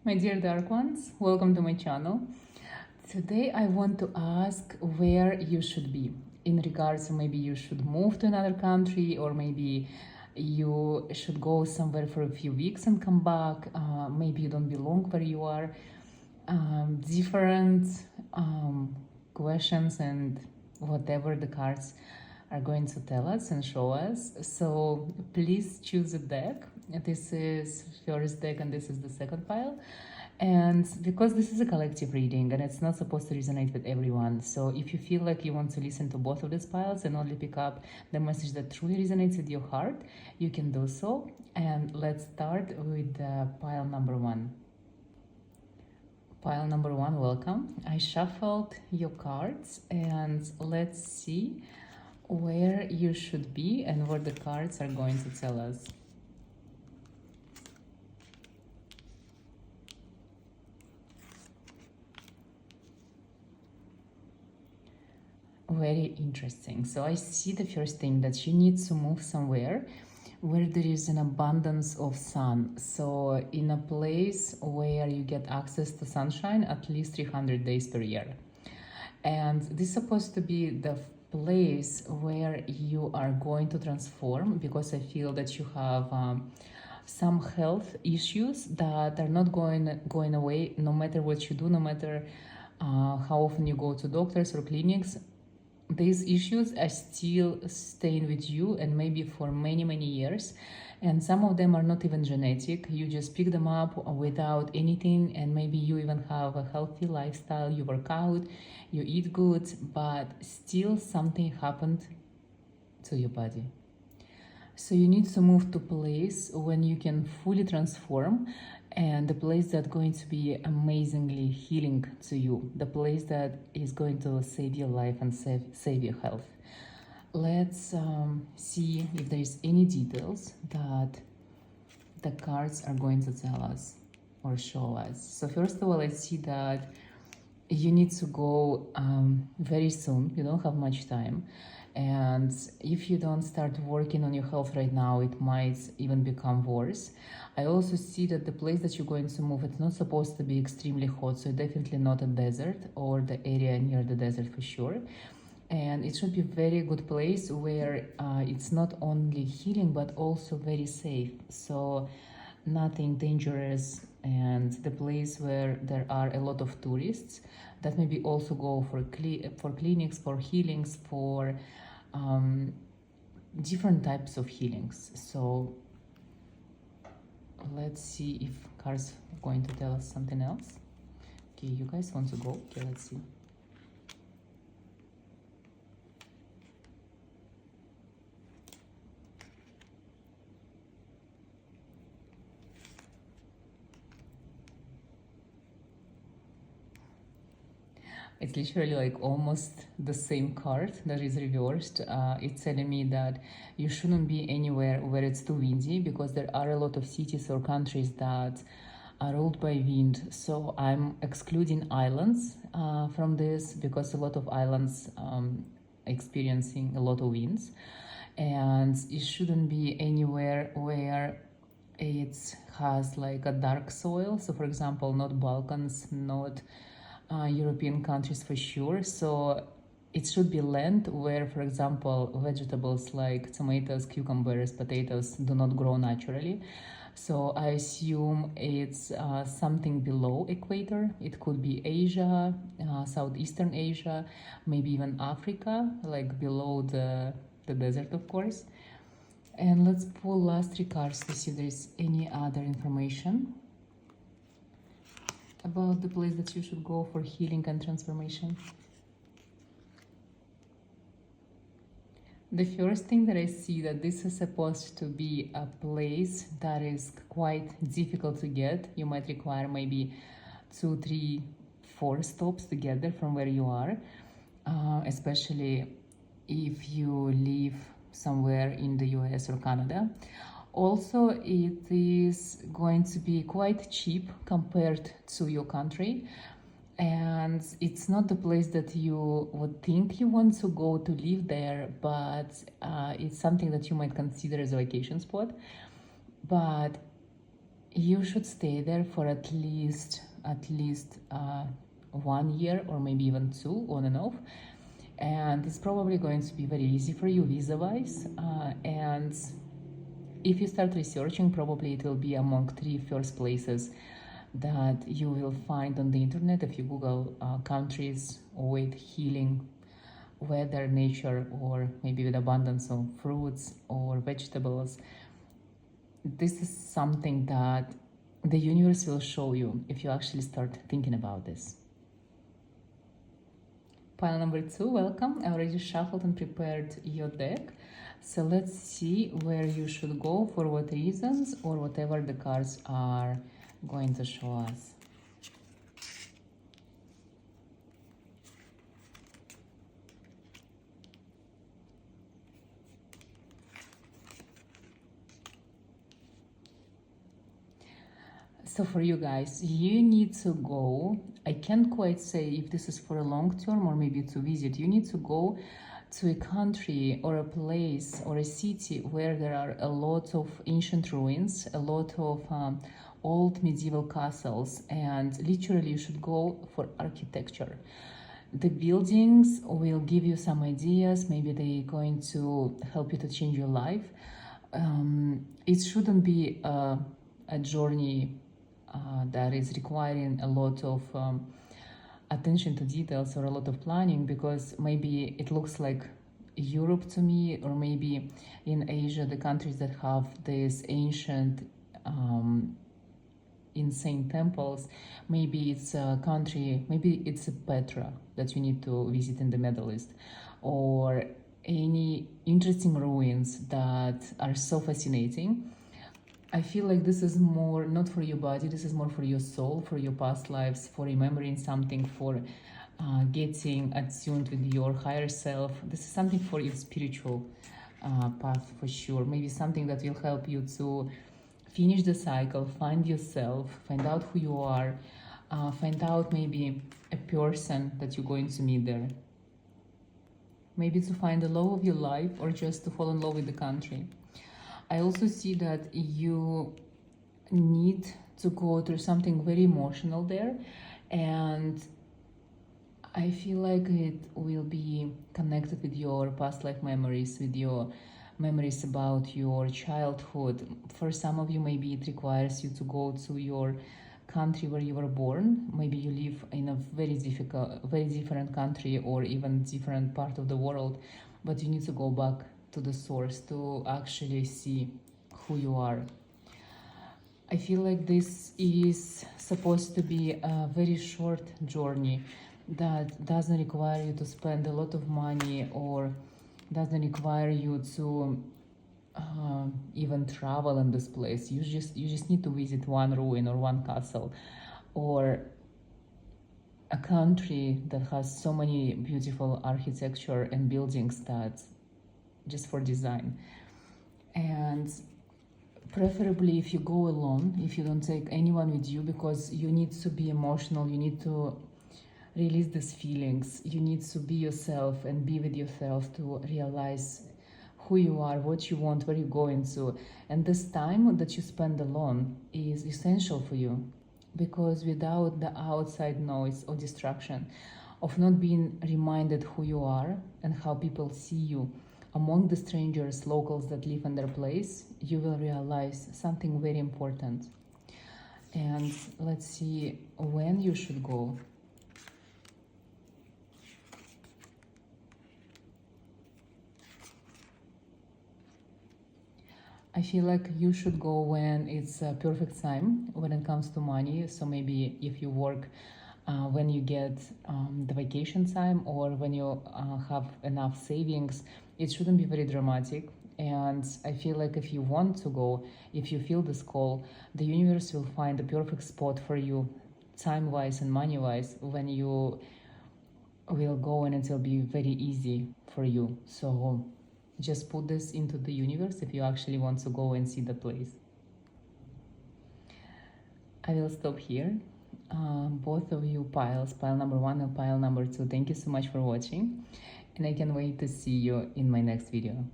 My dear dark ones, welcome to my channel. Today I want to ask where you should be in regards to maybe you should move to another country, or maybe you should go somewhere for a few weeks and come back. Maybe you don't belong where you are. Different questions and whatever the cards are going to tell us and show us. So please choose a deck. This is first deck and this is the second pile. And because this is a collective reading and it's not supposed to resonate with everyone, so if you feel like you want to listen to both of these piles and only pick up the message that truly resonates with your heart, you can do so. And let's start with pile number one. Pile number one, welcome. I shuffled your cards and let's see where you should be and what the cards are going to tell us. Very interesting. So I see the first thing that you need to move somewhere where there is an abundance of sun. So in a place where you get access to sunshine at least 300 days per year. And this is supposed to be the place where you are going to transform, because I feel that you have some health issues that are not going away no matter what you do, no matter how often you go to doctors or clinics. These issues are still staying with you, and maybe for many years, and some of them are not even genetic. You just pick them up without anything, and maybe you even have a healthy lifestyle, you work out, you eat good, but still something happened to your body. So you need to move to a place when you can fully transform, and the place that's going to be amazingly healing to you, the place that is going to save your life and save your health. Let's see if there is any details that the cards are going to tell us or show us. So first of all, I see that you need to go very soon. You don't have much time. And if you don't start working on your health right now, it might even become worse. I also see that the place that you're going to move, it's not supposed to be extremely hot, so definitely not a desert or the area near the desert for sure. And it should be a very good place where it's not only healing, but also very safe. So nothing dangerous, and the place where there are a lot of tourists that maybe also go for clinics, for healings, for different types of healings. So let's see if cards are going to tell us something else. Okay, you guys want to go? Okay, let's see. It's literally like almost the same card that is reversed. It's telling me that you shouldn't be anywhere where it's too windy, because there are a lot of cities or countries that are ruled by wind. So I'm excluding islands from this, because a lot of islands experiencing a lot of winds. And it shouldn't be anywhere where it has like a dark soil. So for example, not Balkans, not European countries for sure. So it should be land where, for example, vegetables like tomatoes, cucumbers, potatoes do not grow naturally. So I assume it's something below equator. It could be Asia, Southeastern Asia, maybe even Africa, like below the desert, of course. And let's pull last three cards to see if there is any other information about the place that you should go for healing and transformation. The first thing that I see, that this is supposed to be a place that is quite difficult to get. You might require maybe 2, 3, 4 stops to get there from where you are, especially if you live somewhere in the US or Canada. Also, it is going to be quite cheap compared to your country, and it's not the place that you would think you want to go to live there, but it's something that you might consider as a vacation spot. But you should stay there for at least 1 year or maybe even 2, on and off. And it's probably going to be very easy for you visa-wise. And if you start researching, probably it will be among 3 first places that you will find on the internet if you Google countries with healing weather, nature, or maybe with abundance of fruits or vegetables. This is something that the universe will show you if you actually start thinking about this. Pile number 2, welcome. I already shuffled and prepared your deck. So let's see where you should go, for what reasons, or whatever the cards are going to show us. So for you guys, you need to go. I can't quite say if this is for a long term or maybe to visit. You need to go to a country or a place or a city where there are a lot of ancient ruins, a lot of old medieval castles, and literally you should go for architecture. The buildings will give you some ideas, maybe they're going to help you to change your life. It shouldn't be a journey that is requiring a lot of attention to details or a lot of planning, because maybe it looks like Europe to me, or maybe in Asia, the countries that have these ancient insane temples, maybe it's a country, maybe it's a Petra that you need to visit in the Middle East, or any interesting ruins that are so fascinating. I feel like this is more not for your body, this is more for your soul, for your past lives, for remembering something, for getting attuned with your higher self. This is something for your spiritual path for sure. Maybe something that will help you to finish the cycle, find yourself, find out who you are, find out maybe a person that you're going to meet there. Maybe to find the love of your life, or just to fall in love with the country. I also see that you need to go through something very emotional there, and I feel like it will be connected with your past life memories, with your memories about your childhood. For some of you, maybe it requires you to go to your country where you were born. Maybe you live in a very different country, or even different part of the world, but you need to go back to the source to actually see who you are. I feel like this is supposed to be a very short journey that doesn't require you to spend a lot of money, or doesn't require you to even travel in this place. You just need to visit one ruin or one castle, or a country that has so many beautiful architecture and buildings that just for design. And preferably if you go alone, if you don't take anyone with you, because you need to be emotional, you need to release these feelings, you need to be yourself and be with yourself to realize who you are, what you want, where you're going to. And this time that you spend alone is essential for you, because without the outside noise or distraction of not being reminded who you are and how people see you among the strangers, locals that live in their place, you will realize something very important. And let's see when you should go. I feel like you should go when it's a perfect time when it comes to money. So maybe if you work when you get the vacation time, or when you have enough savings, it shouldn't be very dramatic. And I feel like if you want to go, if you feel this call, the universe will find the perfect spot for you, time-wise and money-wise, when you will go, and it will be very easy for you. So just put this into the universe if you actually want to go and see the place. I will stop here. Both of you piles, pile number 1 and pile number 2, thank you so much for watching, and I can't wait to see you in my next video.